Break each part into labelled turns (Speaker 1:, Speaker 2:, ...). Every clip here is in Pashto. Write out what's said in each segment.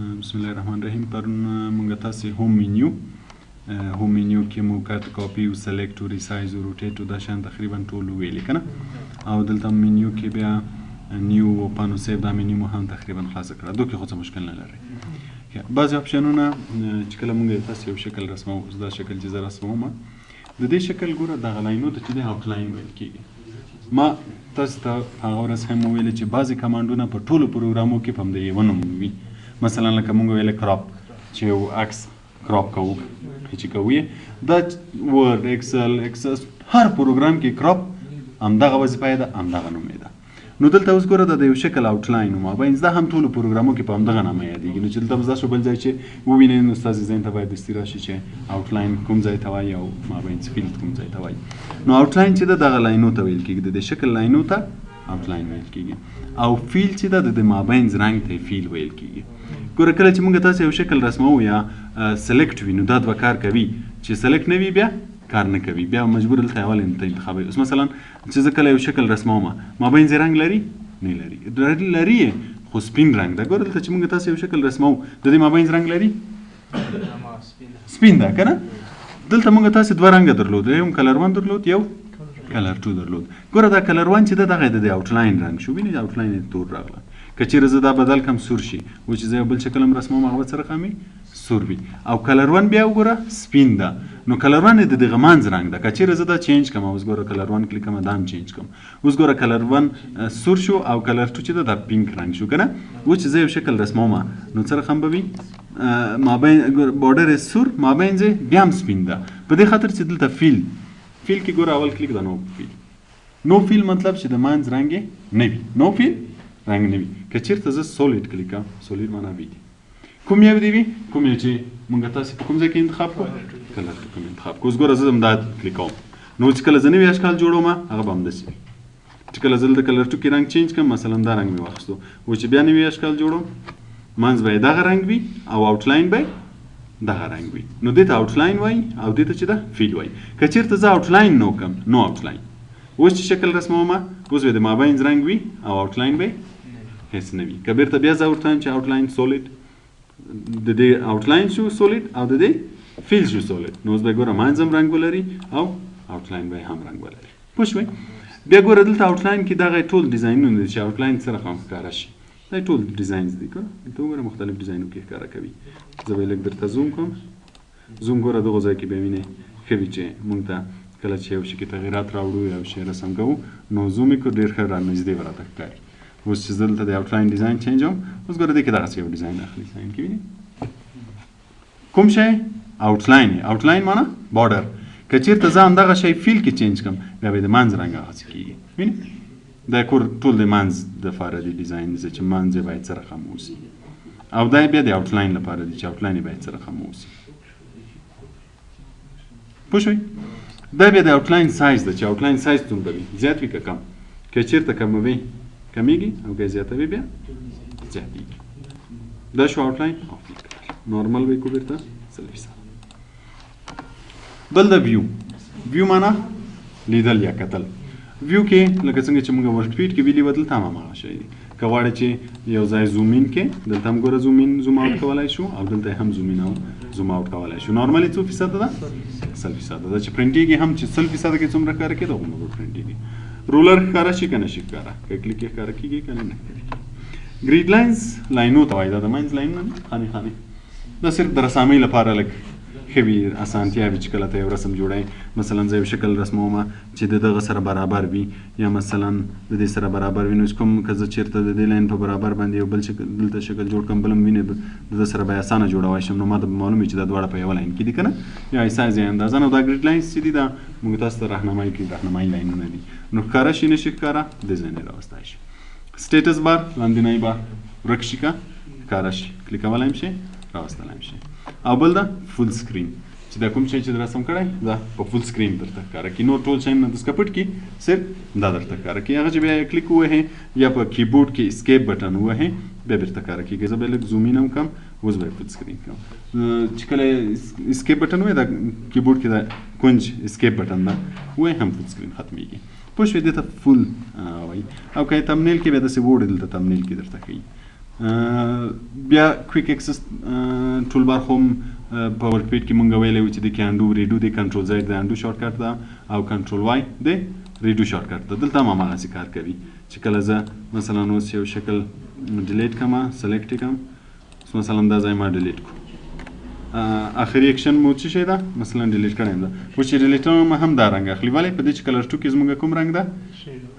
Speaker 1: بسم الله الرحمن الرحیم. پرون مونږ تاسو هوم منیو کې مو کټ کاپی او سلیکټ او ریسایز او روټیټ او دا شان تقریبا ټول ویل کنه. او دلته منیو کې بیا نیو اوپن او سیو دا منیو مو هم تقریبا خلاص کړه. دوی خو څه مشکل نه لري. بعض اپشنونه چې کله مونږ تاسو یو شکل رسمو، دا شکل چې زه رسموم د دې شکل ګوره د غلاینو د چې د اوټ لاین ویل کیږي. ما تاسو ته هغه ورځ هم ویل چې بعضی کمانډونه په ټولو پروګرامو کې په همدې ونوم وي. مثلا لکه مونږ ویل کراپ چې یو عکس کراپ کوو چې کوي دا ورډ ایکسل ایکسس هر پروګرام کې کراپ همدغه وظیفه ده، همدغه نوم ده. نو دلته اوس ګوره د یو شکل اوټ لاین ما باین دا هم ټولو پروګرامو کې په همدغه نامه یادېږي. نو چې دلته مزه شو بل ځای چې ووینئ نو ستاسو ذهن ته باید دستي راشي چې اوټ لاین کوم ځای ته وایي او ما باین فیلډ کوم ځای ته وایي. نو اوټ لاین چې دغه لاینو ته ویل کېږي، د شکل لاینو ته اوټ لاین ویل کېږي. او فیل چې د مابین رنګ ته فیل ویل کېږي. ګوره کله چې موږ تاسو یو شکل رسمو یا سلیکټ وي نو دا دوه کار کوي. چې سلیکټ نه وي بیا کار نه کوي، بیا مجبور دلته اول انتخابوي. اوس مثلا چې زه کله یو شکل رسموم مابین رنګ لري نه لري، لري خو سپین رنګ ده. ګوره دلته چې موږ تاسو یو شکل رسمو د دې مابین رنګ لري سپین ده کنه. دلته موږ تاسو دوه رنګ درلود، یو کلر 1 درلود، یو کلر 2 درلود. ګوره دا کلر 1 چې دغه د اوټ لاین رنګ شو، وینئ اوټ لاین یې تور راغله. که چیرې زه دا بدل کم سور شي و چې زه یو بل شکل هم رسموم هغه سره قامي سور وي. او کلر 1 بیا وګوره سپین ده. نو کلر 1 د دغه منځ رنګ ده. که چیرې زه دا چینج کم اوس ګوره کلر 1 کلیک کوم دا هم چینج کوم، اوس ګوره کلر 1 سور شو او کلر 2 چې دا پینک رنګ شو کنه. و چې زه یو شکل رسموم نو سره خم به وي مابین بارډر سور مابین زه بیا هم سپین ده. په دې خاطر چې دلته فیل کې ګوره اول کلیک ده نو فیل مطلب چې د منځ رنګ نه وي، نو فیل رنګ نه وي. که چیرته زه سولیډ کلیک کوم، سولیډ معنا وي کوم یو دی وي کوم یو چې مونږ تاسو په کوم ځای کې انتخاب کوو کلر کوم انتخاب کوو. اوس ګوره زه هم دا کلیک کوم نو چې کله زه نوی اشکال جوړوم هغه به همداسې وي. چې کله زه د کلر 2 کې رنګ چینج کړم مثلا دا رنګ مې واخیستو و چې بیا نوی اشکال جوړوم منځ به یې دغه رنګ وي او اوټ لاین به دغه رنګ وي. نو دې ته اوټ لاین وایي او دې ته چې ده فیل وایي. که چیرته زه اوټ لاین نو کوم نو اوټ لاین اوس چې شکل رسموم اوس به د مابین رنګ وي او اوټ لاین به هیڅ نه وي. که بیرته بیا زه ورته وایم چې اوټ لاین سولیډ د دې اوټ لاین شو سولیډ او د دې فیل شو سولیډ، نو اوس به ګوره منځ هم رنګ ولري او اوټ لاین به هم رنګ ولري. پوه شوئ؟ بیا ګوره دلته اوټ لاین کې دغه ټول ډیزاینونه دي چې اوټ لاین سره هم ښکاره شي. دا ټول ډیزاینز دي ګوره دلته وګوره مختلف ډیزاینو کې ښکاره کوي. زه به یې لږ درته زوم کوم. زوم ګوره دغه ځای کې به وینئ ښه وي چې موږ ته کله چې یو شي کې تغیرات راوړو یا یو شی رسم کوو نو زوم یې کړو ډېر ښه رانږدې به راته ښکاري. اوس چې زه دلته د اوټ لاین ډیزاین چینج هم اوس ګوره دې کې دغسې یو ډیزاین اخلي. ډیزاین کې وینئ کوم شی اوټ لاین یې اوټ لاین معنا بارډر. که چیرته زه همدغه شی فیل کې چینج کړم بیا به د منځ رنګ هغسې کېږي. وینئ دا ټول د منځ دپاره دی ډیزاین دی چې منځ یې باید څه رقم اوسي او دا بیا د اوټ لاین لپاره دی چې اوټ لاین یې باید څه رقم اوسي. پوه شوئ؟ دا بیا د اوټ لاین سایز ده چې اوټ لاین سایز څومره وي، زیات وي که کم. که چیرته کموي کمیږي او که زیاتوي بیا زیاتېږي. دا شو اوټ لاین او فیل نارمل وی کو بیرته 100%. بل د ویو معنا لیدل یا کتل. ویو کې لکه څنګه چې موږ ورټویټ کې ویلي وو دلته هم هماغه شی دی. که غواړئ چې یو ځای زوم ان کې دلته هم ګوره زوم ان زوم اوټ کولی شو او دلته هم زوم ان او زوم اوټ کولی شو. نارملي څو فیصده ده؟ 100% ده. چې پرنټېږي هم چې 100% کې څومره ښکاره کېږي هغومره پرنټېږي. رولر ښکاره شي که نه شي ښکاره، که کلیک یې ښکاره کېږي که نه کوي. ګریډ لاینز لاینو ته وایي، دا د منځ لاینونه دي خانې خانې. دا صرف د رسامۍ لپاره لږ ښه وي، اسانتیا وي چې کله ته یو رسم جوړوئ. مثلا زه یو شکل رسموم چې د دغه سره برابر وي یا مثلا د دې سره برابر وي. نو کوم که زه چېرته د دې لاین په برابر باندې یو بل شکل دلته شکل جوړ کړم بل هم وینې د ده سره به اسانه جوړولی شم نو ما ته به معلوم وي چې دا دواړه په یوه لاین کې دي که نه یا سایز یا اندازه. نو دا ګریډ لاینز چې دي دا موږ تاسو ته راهنمایي کوي، راهنمایي لاینونه دي. نو ښکاره شي نه شي ښکاره ډیزاین یې راوستی شي. سټیټس بار لاندنی بار ورک شي که ښکاره شي کلیکولی هم شي راوستلی هم شي. او بل ده فول سکرین چې دا کوم شی چې رسم کړی دا په فول سکرین درته ښکاره کړي. نور ټول شیان د سکه پټ کړي صرف دا درته ښکاره کړي. هغه چې بیا کلیک ووهې یا په کیبورډ کې اسکیپ بټن ووهې بیا بیرته ښکاره کېږي. زه به یې لږ زوم ان هم کړم اوس به یې فول سکرین کړم. چې کله اسکیپ بټن ووهې دا کیبورډ کې دا کونج اسکیپ بټن ده ووهې هم فول سکرین ختمېږي. پوه شوې دې ته فول وایي. او که یې تمنیل کې بیا داسې وړ دلته تمنیل کې درته ښیي بیا کویک اکسس ټول بار خو په ورک پیج کې مونږ ویلی و چې د کې انډو ریډو دی کنټرول زیډ د انډو شارټ کټ ده او کنټرول وای د ریډو شارټ کټ ده. دلته هم هماغسې کار کوي چې کله زه مثلا اوس یو شکل ډیلیټ کړم سلیکټ یې کړم مثلا دا ځای ما ډیلیټ کړو اخري اکشن مو څه شی ده مثلا ډیلیټ کړی ده اوس چې ډیلیټ کوم هم دا رنګ اخلي ولې په دې چې کلر 2 کې زموږ کوم رنګ ده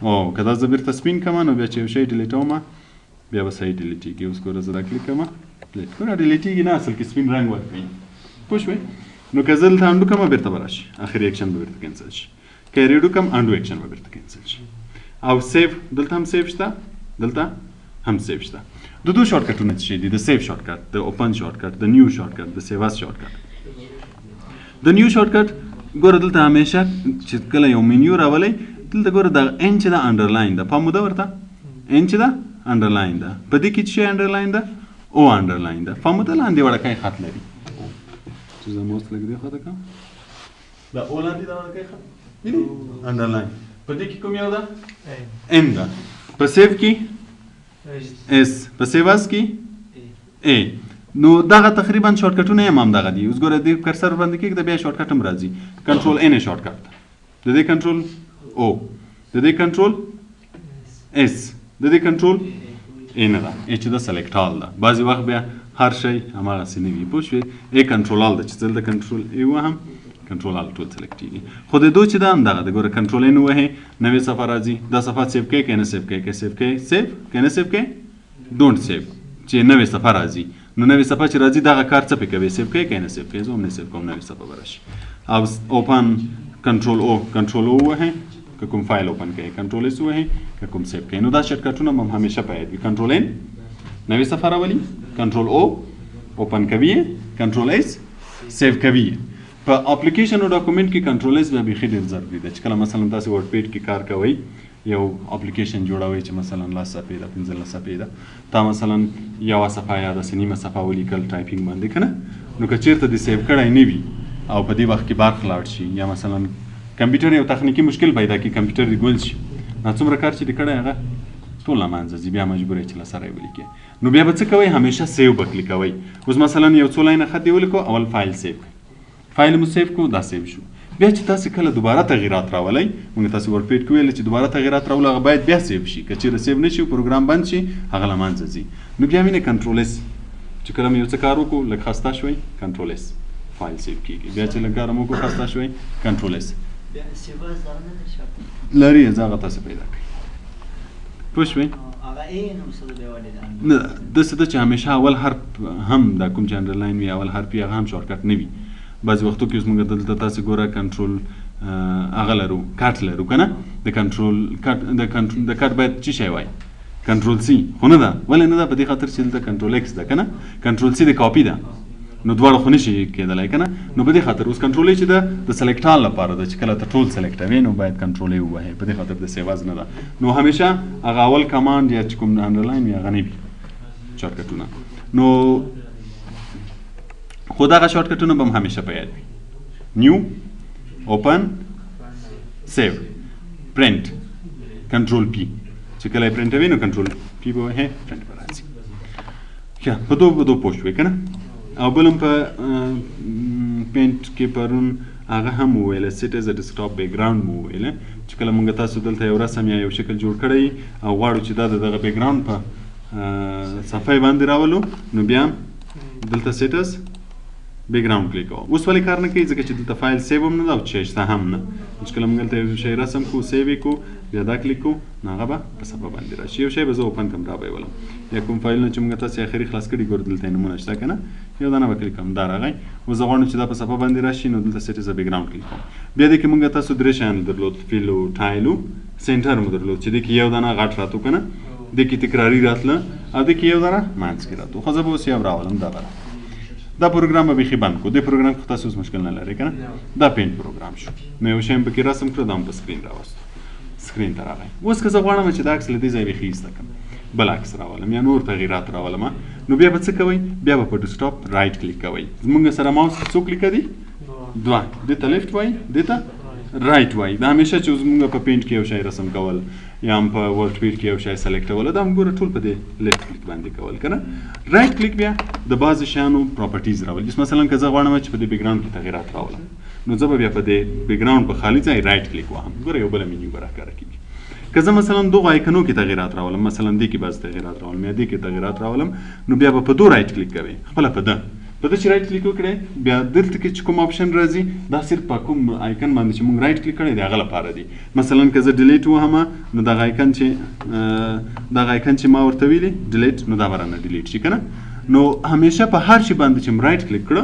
Speaker 1: او که دا زه بیرته سپین کړم نو بیا چې یو شی ډیلیټ کوم بیا به صحیح ډیلیټېږي. اوس ګوره زه دا کلیک کړم ډیلیټ کړم ډیلیټېږي نه اصل کې سپین رنګ ورکوي پوه شوې. نو که زه دلته انډو کړم بیرته به راشي اخري اکشن به بیرته کینسل شي که یې ریډو کړم انډو اکشن به بیرته کینسل شي. او سیف دلته هم سیف شته دلته هم سیف شته. د دوه شارټ کټونه څه دي د سیف شارټ کټ د اوپن شارټ کټ د نیو شارټ کټ د سیو اس شارټ کټ. د نیو شارټ کټ ګوره دلته همیشه چې کله یو منیو راولئ دلته ګوره د ان چې دا انډرلاین ده پام مو ده ورته ان چې دا انډرلاین ده په دې کې چې انډرلاین ده او انډرلاین ده پام مو ده لاندې وړکی خط لري چې زه موس لږ دې خواته کړم دا او لاندې دا وړکی خط وینئ انډرلاین په دې کې کوم یو ده ان ده په سیف کې اس په سیو اس کې ا. نو دغه تقریبا شارټ کټونه هم همدغه دي. اوس ګوره دې کرسر باندې کېږده بیا شارټ کټ هم راځي کنټرول ان شارټ کټ د دې کنټرول او د دې کنټرول اس د دې کنټرول ا نه ده ا چې د سلیکټ آل ده بعضې وخت بیا هر شی هماغسې نه وي پوه شوې ا کنټرول آل ده چې دلته کنټرول ا وهم کنټرول آل ټول سلیکټېږي خو د دو چې ده همدغه ده ګوره کنټرول ان ووهې نوې صفحه راځي دا صفحه سیف کوې که نه سیف کوې که سیف کوې سیف که نه سیف کوې ډونټ سیف چې نوې صفحه راځي نو نوې صفحه چې راځي دغه کار څه پې کوې سیف کوې که نه سیف کوې زه هم نه سیف کوم نوې صفحه به راشي. او اوپن کنټرول او ووهې که کوم فایل اوپن کوې کنټرول اس ووهې که کوم سیف کوې. نو دا شارټ کټونه هم همیشه په یاد وي کنټرول ان نوې صفحه راولي کنټرول او اوپن کوي کنټرول اس سیف کوي. په اپلیکیشن او ډاکومنټ کې کنټرول اس بیا بیخي ډېر ضروري ده چې کله مثلا تاسو ورډ پیج کې کار کوئ یو اپلیکیشن جوړوئ چې مثلا 10 صفحې ده 15 صفحې ده تا مثلا یوه صفحه یا داسې نیمه صفحه ولیکل ټایپینګ باندې که نه نو که چېرته دې سیو کړی نه وي او په دې وخت کې برق لاړ شي یا مثلا کمپیوټر یو تخنیکي مشکل پیدا کړي کمپیوټر دې ګول شي څومره کار چې دې کړی هغه ټول له منځه ځي بیا مجبور یې چې له سره یې ولیکې. نو بیا به څه کوئ همیشه سیو به کلیکوئ. اوس مثلا یو څو لاینه خط دې ولیکو اول فایل سیو کړئ فایل مو سیو کړو دا سیو شو. بیا چې تاسو کله دوباره تغییرات راولئ موږ تاسو ورډ پیج کې ویل چې دوباره تغییرات راولو هغه باید بیا سیو شي که چېرې سیو نه شي پروګرام بند شي هغه له منځه ځي. نو بیا وینئ کنټرول اس چې کله مې یو څه کار وکړو لږ خسته شوئ کنټرول اس فایل سیو کېږي بیا چې لږ کار مو وکړو خسته شوئ کنټرول اس لري زه هغه تاسو پیدا کړئ پوه شوئ. نه داسې ده چې همیشه اول حرف هم دا کوم چې انډرلاین وي اول حرف وي هغه هم شارټ کټ نه وي. بعضې وختو کې اوس موږ دلته تاسې ګوره کنټرول هغه لرو کټ لرو که نه د کنټرول کټ د کټ باید څه شی وایي کنټرول سی خو نه ده ولې نه ده په دې خاطر چې دلته کنټرول ایکس ده که نه کنټرول سی د کاپي ده نو دواړه خو نشي کېدلی که نه نو په دې خاطر اوس کنټرول ای چې ده د سلیکټ آل لپاره ده چې کله ته ټول سلیکټوې نو باید کنټرول ای ووهې په دې خاطر د سیواز نه ده. نو همیشه هغه اول کمانډ یا چې کوم انډرلاین وي هغه نه وي شارټ کټونه. نو خو دغه شارټ کټونه به هم همیشه په یاد وي نیو اوپن سیو پرنټ کنټرول پی چې کله یې پرنټوي نو کنټرول پی به ووهې پرنټ به راځي. ښه په دو پوه شوې که نه. او بل هم په پینټ کې پرون هغه هم وویله سیټ ایز ا ډیسکټاپ بیکګراوند مو وویله چې کله موږ تاسو دلته یو رسم یا یو شکل جوړ کړی او غواړو چې دا د دغه بیکګراوند په صفحه باندې راولو نو بیا دلته سیټ ایز بیکګراوند کلیک کوو. اوس ولې کار نه کوي ځکه چې دلته فایل سیو هم نه ده او چې شته هم نه چې کله موږ دلته یو شی رسم کړو سیو یې کړو بیا دا کلیک کړو نو هغه به په صفحه باندې راشي. یو شی به زه اوپن کړم را به یې ولم یا کوم فایلونه چې موږ تاسې اخري خلاص کړي ګوره دلته یې نمونه شته که نه یو دانه به کلیک کړم دا راغی. اوس زه غواړم چې دا په صفحه باندې راشي نو دلته سیټ ایز ا بیکګراوند کلیک کوم. بیا دې کې موږ تاسو درې شیان درلود فیلو ټایلو سینټر مو درلود چې دې کې یو دانه غټ راتو که نه دې کې تکراري راتله او دې کې یو دانه منځ کې راتو. خو زه به اوس یو راولم دا به دا پروګرام به بیخي بند کړو دې پروګرام کې تاسو اوس مشکل نه لرئ که نه دا پینټ پروګرام شو نو یو شی هم پکې رسم کړو دا هم په سکرین راوستو سکرین ته راغی. اوس که زه غواړم چې دا عکس له دې ځای بیخي ایسته کړم بل عکس راولم یا نور تغییرات راولم نو بیا به څه کوئ بیا به په ډیسکټاپ رایټ کلیک کوئ. زموږ سره ماوس څو کلیکه دي دوه دې ته لیفټ وایي دې ته رایټ وای دا همیشه چې اوس موږ په پینټ کې یو شی رسم کول یا هم په ورډ پیډ کې یو شی سلیکټول دا هم ګوره ټول په دې لیفټ کلیک باندې کول کنه رایټ کلیک بیا د بعض شیانو پراپرټیز راول جس مثلا که زه غواړم چې په دې بیک ګراوند کې تغیرات راولم نو زه به بیا په دې بیک ګراوند په خالی ځای رایټ کلیک وهم ګوره یو بل منیو به راښکاره کېږي که زه مثلا دغه آیکنو کې تغیرات راولم مثلا دې کې بعض تغیرات راولم یا دې کې تغیرات راولم نو بیا به په دو رایټ کلیک کوئ خپله په ده په ده چې رایټ کلیک وکړئ بیا دلته کې چې کوم آپشن راځي دا صرف په کوم آیکن باندې چې موږ رایټ کلیک کړی دی هغه لپاره دی مثلا که زه ډیلیټ وهم نو دغه آیکن چې ما ورته ویلي ډیلیټ نو دا به رانه ډیلیټ شي که نه نو همیشه په هر شي باندې چې م رایټ کلیک کړه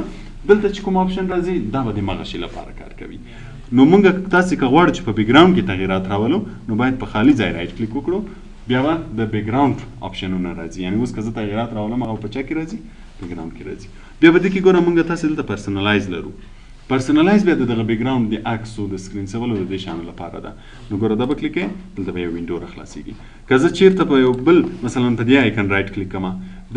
Speaker 1: دلته چې کوم آپشن راځي دا به د مغه شي لپاره کار کوي نو موږ تاسې که غواړو چې په بیک ګراوند کې تغیرات راولو نو باید په خالي ځای رایټ کلیک وکړو بیا به د بیک ګراوند آپشنونه راځي یعنی اوس که زه تغیرات راولم هغه په چا کې راځي بیک ګراوند کې راځي بیا به دې کې ګوره موږ تاسې دلته پرسنلایز لرو پرسنلایز بیا د دغه بیک ګراوند د عکسو د سکرین سیولو د دې شیانو لپاره ده نو ګوره دا به کلیک کړئ دلته به یو وینډو راخلاصېږي که زه چېرته په یو بل مثلا په دې آیکن رایټ کلیک کړم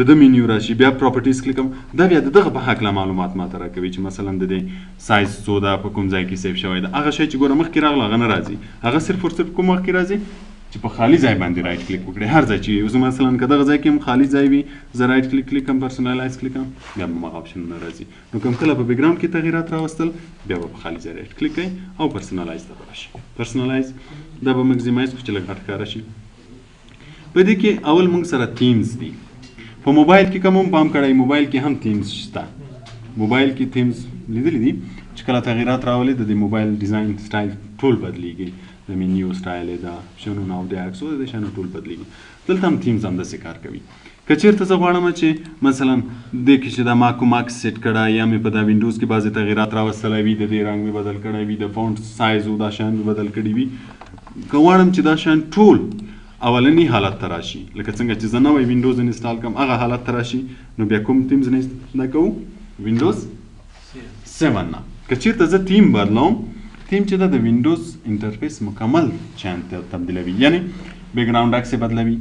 Speaker 1: د ده منیو راشي بیا پراپرټیز کلیک کوم دا بیا د دغه په هکله معلومات ماته راکوي چې مثلا د دې سایز څو ده په کوم ځای کې سیف شوی ده هغه شی چې ګوره مخکې راغله هغه نه راځي هغه صرف اور صرف کوم مخکې راځي چې په خالي ځای باندې رایټ کلیک وکړئ هر ځای چې اوس مثلا که دغه ځای کې هم خالي ځای وي زه رایټ کلیک کوم پرسنلایز کلیک کوم بیا به هماغه آپشنونه راځي نو کوم کله په بیک ګراوند کې تغیرات راوستل بیا به په خالي ځای رایټ کلیک کوئ او پرسنلایز ته به راشي پرسنلایز دا به مګزیمایز کړو چې لږ غټ ښکاره شي په دې کې اول موږ سره تیمز دي په موبایل کې کوم هم پام کړئ موبایل کې هم تیمز شته موبایل کې تیمز لیدلی دي چې کله تغیرات راولي د دې موبایل ډیزاین سټایل ټول بدلیږي د منیو سټایل د آپشنونو او د عکسو د شیانو ټول بدلیږي دلته هم تیمز همداسې کار کوي که چېرته زه غواړم چې مثلا دې کې چې دا ما کوم عکس سیټ کړی یا مې په دا وینډوز کې بعضې تغیرات راوستلی وي د دې رنګ مې بدل کړی وي د فونټ سایز او دا شیان مې بدل کړي وي که غواړم چې دا شیان ټول اولنی حالت ته راشي لکه څنګه چې زه نوی وینډوز انسټال کوم هغه حالت ته راشي نو بیا کوم تیمز نه کوو وینډوز 7 نه که چېرته زه تیم بدلوم تیم چې دا د وینډوز انټرفیس مکمل چیان ته تبدیلوي یعنی بیک ګراوند عکس بدلوي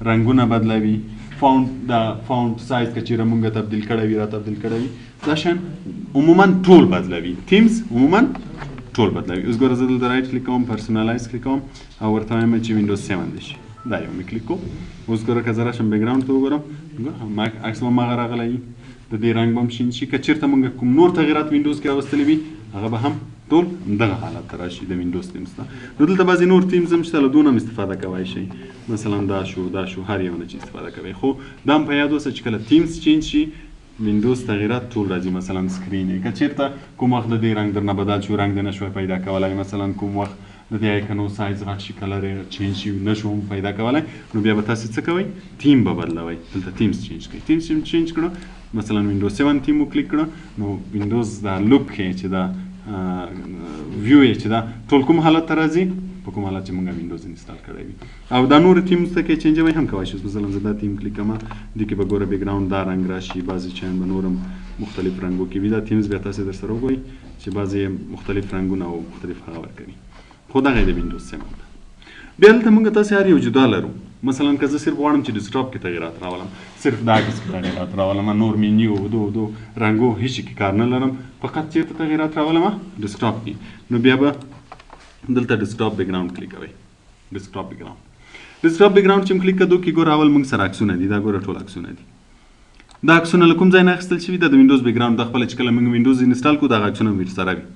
Speaker 1: رنګونه بدلوي فونټ سایز که چېرې مونږ تبدیل کړی وي را تبدیل کړی وي دا شیان عموما ټول بدلوي تیمز عموما ټول بدلوي اوس ګوره زه دلته رایټ کلیک کوم پرسنلایز کلیک کوم او ورته وایم چې وینډوز 7 دی شي دا یو مې کلیک کوم اوس ګوره که زه راشم بیک ګراوند ته وګورم ګوره عکس به هماغه راغلی وي د دې رنګ به هم شین شي که چېرته مونږ کوم نور تغیرات وینډوز کې راوستلي وي هغه به هم ټول دغه حالت ته راشي د وینډوز تیمز ته نو دلته بعضې نور تیمز هم شته له دونه هم استفاده کوی شئ مثلا دا شو هر یو نه چې استفاده کوئ خو دا هم په یاد اوسه چې کله تیمز چینج شي وینډوز تغیرات ټول راځي مثلا سکرین یې که چېرته کوم وخت د دې رنګ درنه بدل شو رنګ دې نه شوی پیدا کولی مثلا کوم وخت د دې آیکنو سایز غټ شي کلر یې چینج شي نه شو پیدا کولی نو بیا به تاسې څه کوئ تیم به بدلوئ دلته تیمز چینج کوئ تیمز چینج کړو مثلا وینډوز 7 تیم وکلیک کړه نو وینډوز دا لوک کې چې دا ویو یې چې دا ټول کوم حالت ته راځي په کوم حالت چې موږ وینډوز انسټال کړی وي او دا نور تیمز ته کې چینجوئ هم کولی شئ مثلا زه دا تیم کلیک کوم دې کې به ګوره بیک ګراوند دا رنګ راشي بعضې شیان به نور هم مختلف رنګو کې وي دا تیمز بیا تاسې در سره وګورئ چې بعضې مختلف رنګونه او مختلف هغه ورکوي خو دغه یې د وینډوز 7 ده بیا دلته موږ تاسې هر یو جدا لرو مثلا که زه صرف غواړم چې ډیسکټاپ کې تغیرات راولم صرف دا عکس کې تغیرات راولم نور منیو دو رنګو هیڅ کې کار نه لرم فقط چېرته تغیرات راولم ډیسکټاپ کې نو بیا به دلته ډیسکټاپ بیک ګراوند کلیک کوئ ډیسکټاپ بیک ګراوند چې م کلیک کړو کې ګوره اول موږ سره عکسونه دي دا ګوره ټول عکسونه دي دا عکسونه له کوم ځای نه اخیستل شوي دا د وینډوز بیک ګراوند دا خپله چې کله موږ وینډوز انسټال کړو دغه عکسونه هم ورسره وي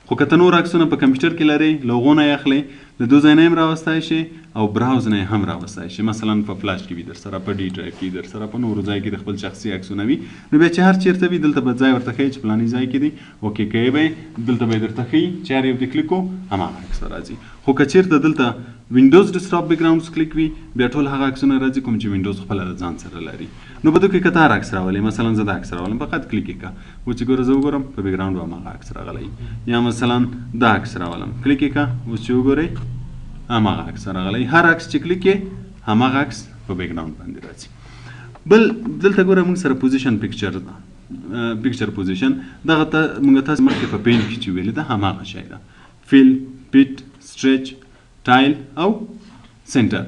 Speaker 1: خو که ته نور عکسونه په کمپیوټر کې لرئ له هغو نه یې اخلئ له دو ځای نه هم راوستی شي او براوز نه یې هم راوستی شي مثلا په فلاش کې وي در سره په ډي ډرایو کې در سره په نورو ځای کې د خپل شخصي عکسونه وي نو بیا چې هر چېرته وي دلته به ځای ورته ښیي چې فلاني ځای کې دی اوکې کوئ به یې دلته به یې درته ښیي چې هر یو دې کلیک کړو هماغه عکس به راځي خو که چېرته دلته وینډوز ډیسکټاپ بیک ګراوندز کلیک وي بیا ټول هغه عکسونه راځي کوم چې وینډوز خپله د ځان سره لري نو په دغه کې که ته هر عکس راولې مثلا زه دا عکس راولم فقط کلیک یې کړه و چې ګوره زه وګورم په بیک ګراوند به هماغه عکس راغلی یا مثلا دا عکس راولم کلیک یې کړه اوس چې وګورئ هماغه عکس راغلی هر عکس چې کلیک یې هماغه عکس په بیک ګراوند باندې راځي بل دلته ګوره موږ سره پوزیشن پکچر پوزیشن دغه ته موږ تاسې مخکې په پین کې چې ویلې ده هماغه شی ده فیل پیټ سټریچ ټایل او سنټر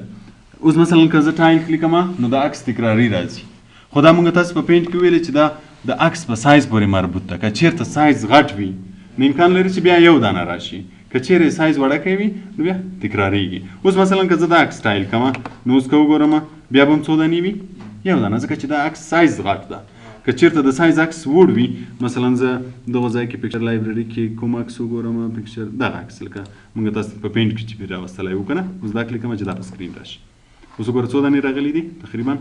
Speaker 1: اوس مثلا که زه ټایل کلیک کوم نو دا عکس تکراري راځي خو دا موږ تاسې په پینټ کې ویلې چې دا د عکس په سایز پورې مربوط ده که چېرته سایز غټ وي نو امکان لري چې بیا یو دانه راشي که چیرې سایز وړه کوي نو بیا تکراریږي. اوس مثلا که زه دا عکس سټایل کوم نو اوس که وګورم بیا به هم څو دانې وي؟ یو دانه، ځکه چې دا عکس سایز غټ ده. که چیرته د سایز عکس وړ وي، مثلا زه دغه ځای کې پکچر لایبرري کې کوم عکس وګورم، پکچر دغه عکس لکه موږ تاسو په پینټ کې چې پرې راوستلی وو که نه، اوس دا کلیک کوم چې دا په سکرین راشي. اوس وګوره څو دانې راغلي دي؟ تقریبا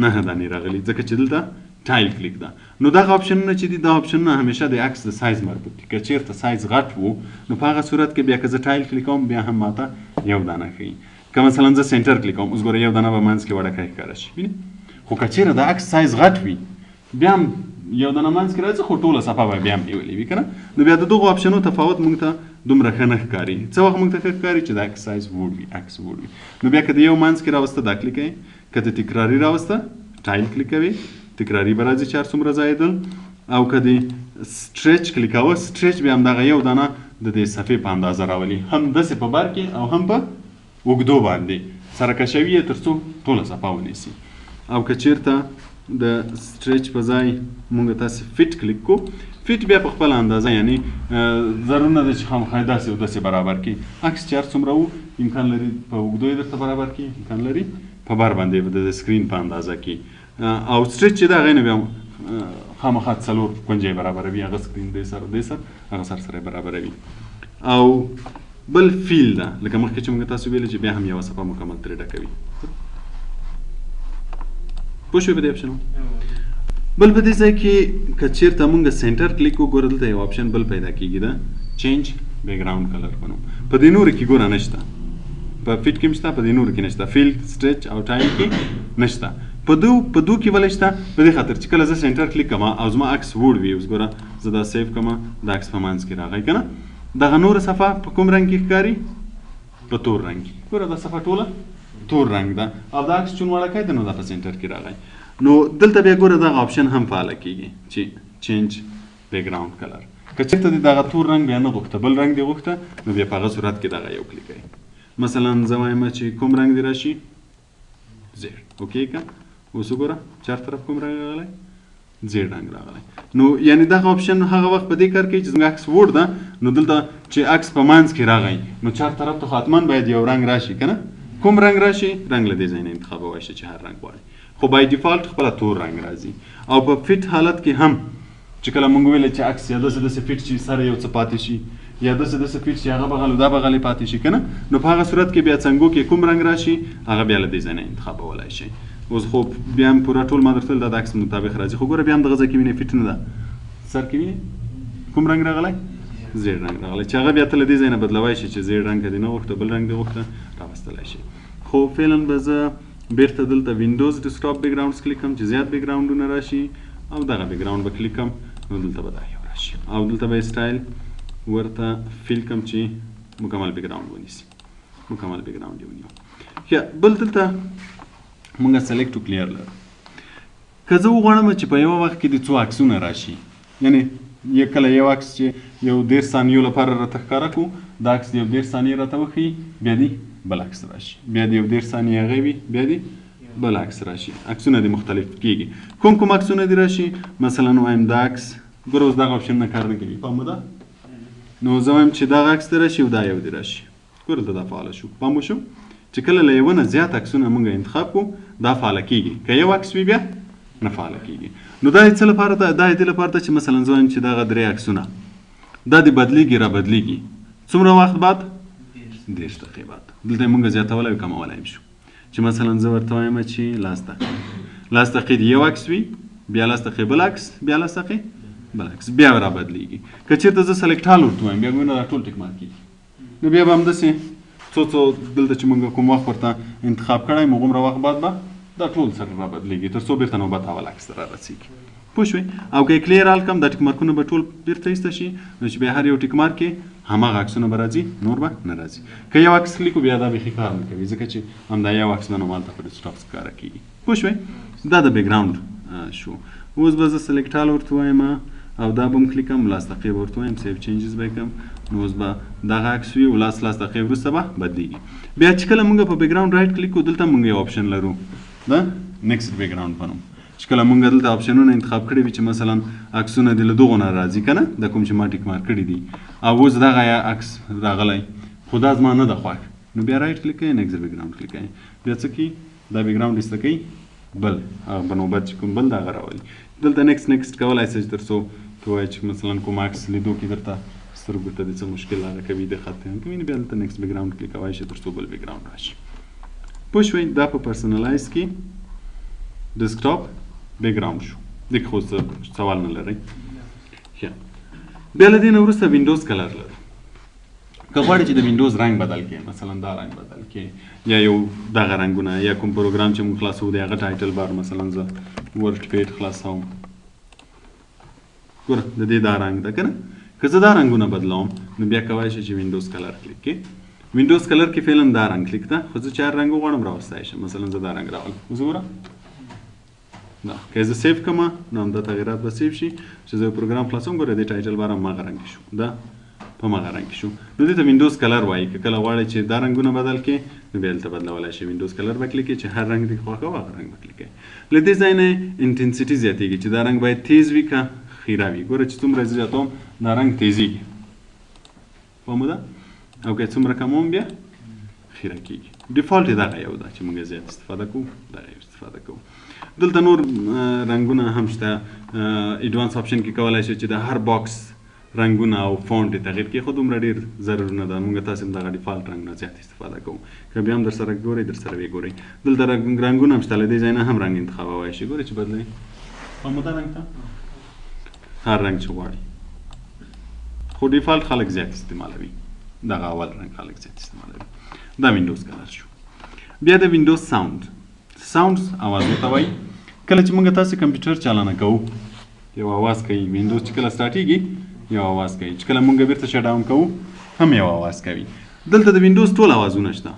Speaker 1: 9 دانې راغلي، ځکه چې دلته ټایل کلیک ده. نو دغه اپشنونه چې دي دا اپشنونه همیشه د عکس د سایز مربوط دي. که چیرته سایز غټ وو نو په هغه صورت کې بیا که زه ټایل کلیک کوم بیا هم ماته یو دانه ښیي. که مثلا زه سنټر کلیک کوم اوس ګوره یو دانه به منځ کې وړکی ښکاره شي. وینې؟ خو که چیرې د عکس سایز غټ وي بیا هم یو دانه منځ کې راځي، خو ټوله صفحه به بیا هم نیولې وي که نه. نو بیا د دغو اپشنو تفاوت موږ ته دومره ښه نه ښکاري. څه وخت موږ ته ښه ښکاري چې د عکس سایز وړ وي، عکس وړ وي. نو بیا که د یو منځ کې راوسته دا کلیک کوئ، که د تکراري راوسته ټایل کلیک کوئ، تکراري به راځي چې هر څومره ځایېدل. او که د سټریچ کلیک کوه، سټریچ بیا همدغه یو دانه د دې صفحې په اندازه راولي، هم داسې په بر کې او هم په اوږدو باندې سره کشوي یې تر څو ټوله صفحه ونیسي. او که چیرته د سټریچ په ځای مونږ تاسې فټ کلیک کو، فټ بیا په خپله اندازه، یعنی ضرور نه ده چې خامخا داسې او داسې برابر کړي. عکس چې هر څومره وو امکان لري په اوږدو یې درته برابر کړي، امکان لري په بر باندې د سکرین په اندازه کې. او سټریچ چې د هغې نه بیا خامخا 4 کونجې برابروي، هغه سکرین دې سر هغه سره برابروي. او بل فیل ده، لکه مخکې چې موږ تاسو ویلي چې بیا هم یوه صفحه مکمل ترې ډکوي. پوه شوې په دې اپشن؟ بل په دې ځای کې که چیرته موږ سنټر کلیک وګوره دلته یو اپشن بل پیدا کېږي ده چینج بیکګراوند کلر په نوم. په دې نورو کې ګوره نشته، په فټ کې هم شته، په دې نورو کې نشته، فیل سټریچ او ټایل کې نشته. په دو کې ولې شته؟ په دې خاطر چې کله زه سنټر کلیک کوم او زما عکس وړ وي، اوس ګوره زه دا سیف کوم، دا عکس په منځ کې راغی که نه، دغه نوره صفحه په کوم رنګ کې ښکاري؟ په تور رنګ کې. ګوره دا صفحه ټوله تور رنګ ده او دا عکس چون وړکی ده نو دا په سنټر کې راغی. نو دلته بیا ګوره دغه اپشن هم فعاله کېږي چې چینج بیکګراوند کلر. که چېرته دې دغه تور رنګ بیا نه غوښته، بل رنګ دې غوښته، نو بیا په هغه صورت کې دغه یو کلیک کوئ. مثلا زه وایم چې کوم رنګ دې راشي؟ زیړ. اوکې که اوس وګوره چې هر طرف کوم رنګ راغلی؟ زیړ رنګ راغلی. نو یعنی دغه اپشن هغه وخت په دې کار کوي چې زموږ عکس وړ ده، نو دلته چې عکس په منځ کې راغی نو چار طرف ته حتما باید یو رنګ راشي که نه؟ کوم رنګ راشي؟ رنګ له دې ځای نه انتخابوی شي چې هر رنګ غواړي، خو بای ډیفالټ خپله تور رنګ راځي. او په فټ حالت کې هم چې کله موږ ویل چې عکس یا داسې فټ شي سره یو څه پاتې شي، یا داسې فټ شي هغه بغل او دا بغل یې پاتې شي که نه، نو په هغه صورت کې بیا څنګو کې کوم رنګ راشي هغه بیا له دې ځای نه انتخابولی شي. اوس خو بیا هم پوره ټول ما درته ویل دا د عکس مطابق راځي، خو ګوره بیا هم دغه ځای کې وینې فټ نه ده، سر کې وینې کوم رنګ راغلی؟ زیړ رنګ راغلی، چې هغه بیا ته له دې ځای نه بدلوی شي چې زیړ رنګ که دې نه غوښته بل رنګ دې غوښته راوستلی شي. خو فعلا به زه بیرته دلته وینډوز ډیسکټاپ بیکګراونډز کلیک کوم چې زیات بیکګراونډونه راشي او دغه بیکګراونډ به کلیک کوم نو دلته به دا یو راشي، او دلته به سټایل ورته فیل کوم چې مکمل بیکګراونډ ونیسي، مکمل بیکګراونډ یې ونیو. یا بل دلته موږ سلیکټ ټو کلیر لرو. که زه وغواړم چې په یوه وخت کې د څو عکسونه راشي، یعنی کله یو عکس چې یو 10 ثانیو لپاره راته ښکاره کړو، دا عکس د یو 10 ثانیې راته وښیي، بیا دې بل عکس راشي، بیا د یو 10 ثانیې هغې وي، بیا دې بل عکس راشي. عکسونه دې مختلف کېږي. کوم عکسونه دې راشي؟ مثلا وایم دا عکس، ګوره اوس دغه اپشن نه کار نه کوي، پام مو ده؟ نو زه وایم چې دغه عکس دې راشي او دا یو دې راشي. ګوره دلته دا فعاله شو. پام وشو چې کله له یوه نه زیات عکسونه موږ انتخاب کړو دا فعاله کېږي، که یو عکس وي بیا نه فعاله کېږي. نو دا یې څه لپاره ده؟ دا یې دې لپاره ده چې مثلا زه وایم چې دغه 3 عکسونه دا دې بدلېږي را بدلېږي څومره وخت بعد؟ 10 دقیقې بعد. دلته یې موږ زیاتولی او کمولی هم شو چې مثلا زه ورته وایم چې 10 دقیقې د یو عکس وي، بیا 10 دقیقې بل عکس، بیا 10 دقیقې بل عکس، بیا را بدلېږي. که چېرته زه سلیکټ آل ورته وایم بیا ګوینه دا ټول ټیک مارک کېږي، نو بیا به همداسې څو دلته چې موږ کوم وخت ورته انتخاب کړی هغومره وخت بعد به دا ټول سره را بدلېږي تر څو بېرته نوبت اول عکس ته را رسېږي. پوه شوې؟ او که یې کلیر آل کړم دا ټیک مارکونه به ټول بېرته ایسته شي، نو چې بیا هر یو ټیک مارک کې هماغه عکسونه به راځي، نور به نه راځي. که یو عکس کلیک بیا دا بیخي کار نه کوي، ځکه چې همدا یو عکس به نو مالته په ډیسکټاپ ښکاره کېږي. پوه شوې؟ دا د بیکګراونډ شو. اوس به زه سلیکټ آل ورته وایم او دا به هم کلیک کړم، 10 دقیقې به ورته وایم، سیف چینجز به یې کړم، نو اوس به دغه عکس وي او 10 دقیقې وروسته به بدلېږي. بیا چې کله موږ په بیکګراونډ رایټ کلیک کړو دلته موږ یو اپشن لرو د نیکسټ بیکګراونډ په نوم. چې کله مونږ دلته اپشنونه انتخاب کړي وي چې مثلا عکسونه دې له دغو نه راځي که نه د کوم چې ما ټیک مارک کړي دي او اوس دغه عکس راغلی خو دا زما نه ده خوښ نو بیا رایټ کلیک کوئ نیکسټ بیکګراوند کلیک کوئ بیا څه کوي دا بیکګراوند ایسته کوي بل هغه په نوبت چې کوم بل د هغه راولي دلته نیکسټ کولی شئ تر څو که وایي چې مثلا کوم عکس لیدو کې درته سترګو ته د څه مشکل هغه کوي د خط هم کوي نو بیا دلته نیکسټ بیکګراوند کلیک کولی شئ تر څو بل بیکګراوند راشي پوه شوئ دا په پرسنلایز کې ډیسکټاپ بیکګراوند شو دغه خو سوال نه لرئ بیا له دې نه وروسته وینډوز کلر لرو که غواړئ چې د وینډوز رنګ بدل کړئ مثلا دا رنګ بدل کړئ یا یو دغه رنګونه یا کوم پروګرام چې موږ خلاصوو د هغه ټایټل بار مثلا زه ورډ پیډ خلاصوم ګوره د دې دا رنګ ده که نه که زه دا رنګونه بدلوم نو بیا کولی شئ چې وینډوز کلر کلیک کړئ وینډوز کلر کې فعلا دا رنګ کلیک ده خو زه چې هر رنګ وغواړم راوستی شم مثلا زه دا رنګ راولم اوس ګوره دا که زه سیف کړم نو همدا تغیرات به سیف شي چې زه یو پروګرام خلاصوم ګوره دې ټایټل بار هم هغه رنګ شو دا په هغه رنګ شو نو دې ته وینډوز کلر وایي که کله غواړئ چې دا رنګونه بدل کړئ نو بیا دلته بدلولی شئ وینډوز کلر به کلیک کړئ چې هر رنګ دې خوښوه هغه رنګ به کلیک کړئ له دې ځای نه انټنسټي زیاتېږي چې دا رنګ باید تیز وي که خیره وي ګوره چې څومره زه زیاتوم دا رنګ تیزېږي پوه مو ده او که څومره کموم بیا خیره کېږي ډیفالټ یې دغه یو ده چې موږ زیات استفاده کوو دغه یو استفاده کوو دلته نور رنګونه هم شته ایډوانس آپشن کې کولی شئ چې د هر باکس رنګونه او فونټ یې تغیر کړي خو دومره ډېر ضرور نه ده موږ تاسې هم دغه ډیفالټ رنګ نه زیات استفاده کوو که بیا هم در سره ګورئ در سره ویې ګورئ دلته رنګونه هم شته له دې ځای نه هم رنګ انتخابولی شئ ګورئ چې بدلوئ فهمو دا رنګ ته هر رنګ چې غواړي خو ډیفالټ خلک زیات استعمالوي دغه اول رنګ خلک زیات استعمالوي دا وینډوز کلر شو بیا د وینډوز ساوند اواز ورته وایي کله چې موږ تاسې کمپیوټر چالانه کوو یو اواز کوي وینډوز چې کله سټارټېږي یو اواز کوي چې کله موږ بیرته شټ ډاون کوو هم یو اواز کوي دلته د وینډوز ټول اوازونه شته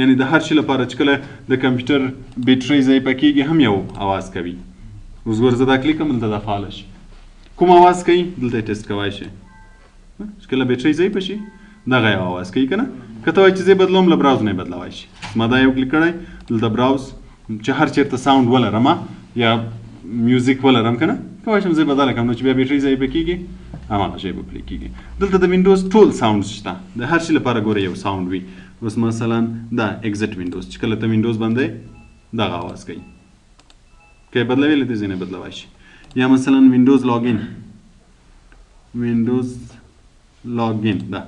Speaker 1: یعنی د هر شي لپاره چې کله د کمپیوټر بیټرۍ ضعیفه کېږي هم یو اواز کوي اوس ګوره زه دا کلیک کړم دلته دا فعاله شي کوم اواز کوي دلته یې ټیسټ کولی شئ چې کله بیټرۍ ضعیفه شي دغه یو اواز کوي که نه که ته وایي چې زه یې بدلوم له براوز نه یې بدلولی شي ما دا یو کلیک کړی دلته براوز چې هر چېرته ساوند ولرم یا میوزیک ولرم که نه کولی شم زه یې بدله کړم نو چې بیا بیټرۍ ضعیفه کېږي هماغه شی به پلی کېږي دلته د وینډوز ټول ساوند شته د هر شي لپاره ګوره یو ساوند وي اوس مثلا دا ایگزیټ وینډوز چې کله ته وینډوز بندوې دغه اواز کوي که یې بدلوي له دې ځای نه بدلولی شي یا مثلا وینډوز لاګین دا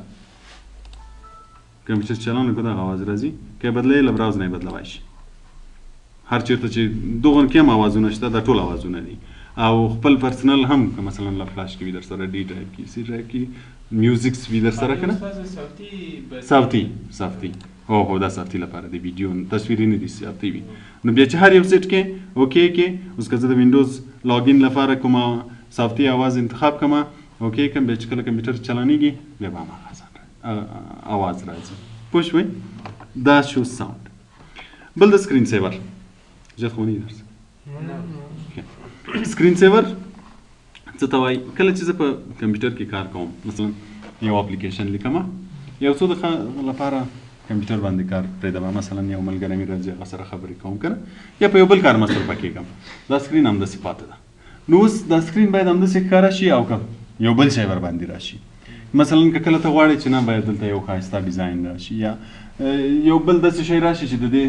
Speaker 1: کمپیوټر چلانه کو دغه اواز راځي که یې بدلوي له براوز نه یې بدلولی شي هر چېرته چې دغو کې هم اوازونه شته دا ټول اوازونه دي او خپل پرسنل هم که مثلا له فلاش کې وي در سره ډي ډرایو کې سی ډرایو کې میوزیکس وي در سره که نه صوتي هو دا صوتي لپاره د ویډیو تصویري نه دي صوتي وي نو بیا چې هر یو سیټ کې اوکې کې اوس که زه د وینډوز لاګین لپاره کومه صوتي اواز انتخاب کړم اوکې کړم بیا چې کله کمپیوټر چلانېږي بیا به هماغه اواز راځي پوه شوئ دا شو ساوند بل د سکرین سیور زیات خو نه درس سکرین سیور څه ته وایي کله چې زه په کمپیوټر کې کار کوم مثلا یو اپلیکیشن لیکم یو څو دقیقې لپاره کمپیوټر باندې کار پرېږدم مثلا یو ملګری مې راځي هغه سره خبرې کوم که نه یا په یو بل کار مصروفه کېږم دا سکرین همداسې پاتې ده نو اوس دا سکرین باید همداسې ښکاره شي او که یو بل شی ورباندې راشي مثلا که کله ته غواړې چې نه باید دلته یو ښایسته ډیزاین راشي یا یو بل داسې شی راشي چې د دې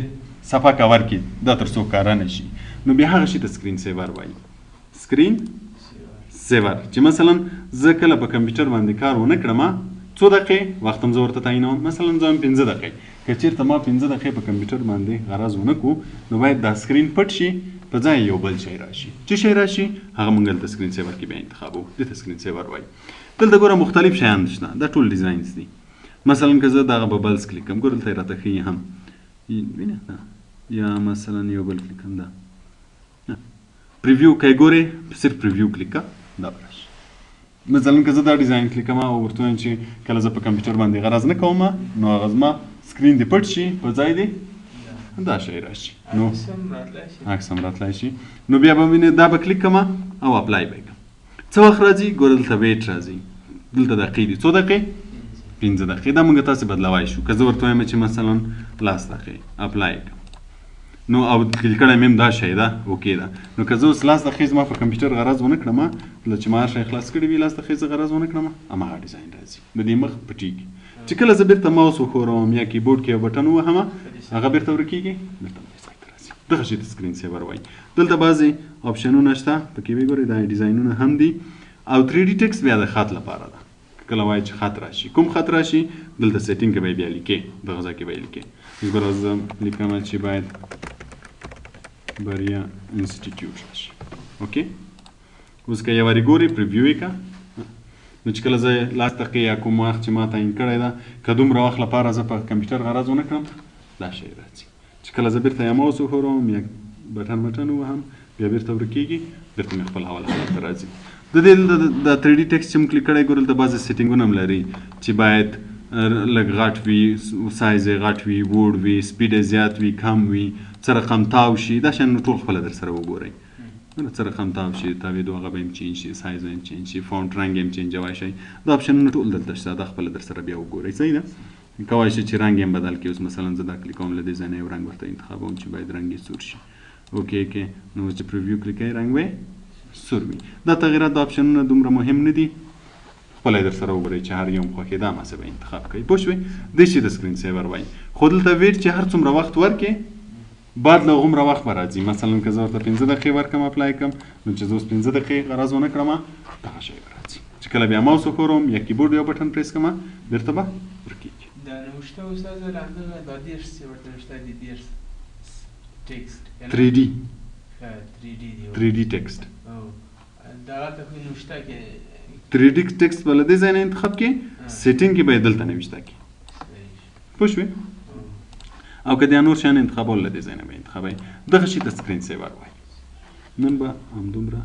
Speaker 1: صفحه کور کې دا تر څو ښکاره نه شي نو بیا هغه شي ته سکرین سیور وایي سکرین سیور چې مثلا زه کله په کمپیوټر باندې کار ونه کړم څو دقیقې وخت هم زه ورته تعینوم مثلا زه هم 15 دقیقې که چېرته ما 15 دقیقې په کمپیوټر باندې غرض ونه کړو نو باید دا سکرین پټ شي په ځای یو بل شی راشي چې شی راشي هغه موږ دلته سکرین سیور کې بیا انتخابوو دې ته سکرین سیور وایي دلته ګوره مختلف شیان شته دا ټول ډیزاینز دي مثلا که زه دغه ببلز کلیک کړم ګوره دلته یې راته ښیي هم وینه یا مثلا یو بل کلیک کړم دا پریویو که یې ګورې صرف پریویو کلیک کړه دا به راشي مثلا که زه دا ډیزاین کلیک کړم او ورته وایم چې کله زه په کمپیوټر باندې غرض نه کوم نو هغه زما سکرین دې پټ شي په ځای دې دا شی راشي نو عکس هم راتلی شي نو بیا به وینې دا به کلیک کړم او اپلای به یې کړم څه وخت راځي ګوره دلته ویټ راځي دلته دقیقې دي څو دقیقې 15 دقیقې دا موږ تاسې بدلولی شو که زه ورته وایم چې مثلا 10 دقیقې اپلای یې کړم نو او کلیک کړی مې هم دا شی ده اوکې ده. نو که زه اوس لاس دقیقې زما په کمپیوټر غرض ونه کړم کله چې ما هر شی خلاص کړی وي لاس دقیقې زه غرض ونه کړم هماغه ډیزاین راځي د دې مخ پټېږي. چې کله زه بیرته ماوس وښوروم یا کیبورډ کې یو بټن ووهمه هغه بیرته ورکېږي بیرته مې سایت ته راځي. دغه شي ته سکرین سیور وایي. دلته بعضې اپشنونه شته پکې وګورئ دا ډیزاینونه هم دي او 3D ټکسټ بیا د خط لپاره ده. کله وایي چې خط راشي کوم خط راشي دلته سیټینګ کې به یې بیا لیکې دغه ځای کې به یې لیکې. ګوره زه لیکم چې باید بریا انسټیټیوټ راشي اوکې. اوس که یو وارې ګورې پریویو یې کړه نو چې کله زه لاس دقیقې یا کوم وخت چې ما تعین کړی ده که دومره وخت لپاره زه په کمپیوټر غرض ونه کړم دا شی راځي. چې کله زه بیرته یا ماوس وښوروم یا بټن ووهم بیا بیرته ورکېږي بیرته مې خپل حواله حالت ته راځي. د دې د 3D ټکسټ چې مو کلیک کړی ګورئ دلته بعضې سیټینګونه هم لري چې باید لږ غټ وي سایز یې غټ وي ووړ وي سپیډ یې زیات وي کم وي څه رقم تاو شي دا شیان ټول خپله در سره وګورئ. څه رقم تاو شي تاوېدو هغه به هم چینج شي سایز به هم چینج شي فونټ رنګ یې هم چینجوی شي دا اپشنونه ټول دلته شته دا خپله در سره بیا وګورئ صحیح ده. کولی شي چې رنګ یې هم بدل کړي اوس مثلا زه دا کلیک کوم له دې ځای نه یو رنګ ورته انتخابوم چې باید رنګ یې سور شي اوکې کې نو چې پریویو کلیک کوئ رنګ به سور وي. دا تغییرات د اپشنونه دومره مهم نه دي خپله یې در سره وګورئ چې هر یو خوښېده هماسې به انتخاب کوئ پوه شوئ. دې شي د سکرین سیور وایي. خو دلته ویټ چې هر څومره وخت ورکې بعد له هغومره وخت به راځي. مثلا که زه ورته 15 دقیقې ورکړم اپلای کړم نو چې زه اوس 15 دقیقې غرض ونه کړم دغه شی به راځي. چې کله بیا ماوس وښوروم یا کیبورډ یو بټن پریس کړم بیرته به ورکېږي.
Speaker 2: دا نوشته استاده همدغه دا 10 چې ورته نوشته دي 10 ټکسټ
Speaker 1: 3D
Speaker 2: 3D
Speaker 1: ټکسټ
Speaker 2: دا ته خو نوشته کې
Speaker 1: 3D ټکسټ بل دې ځای نه انتخاب کې سیټینګ کې به دلته نوشته کې پوه شوې. او که د نور شیان انتخابول له دې ځای نه به انتخابوئ. دغه شي ته سکرین سیور وایي. نن به همدومره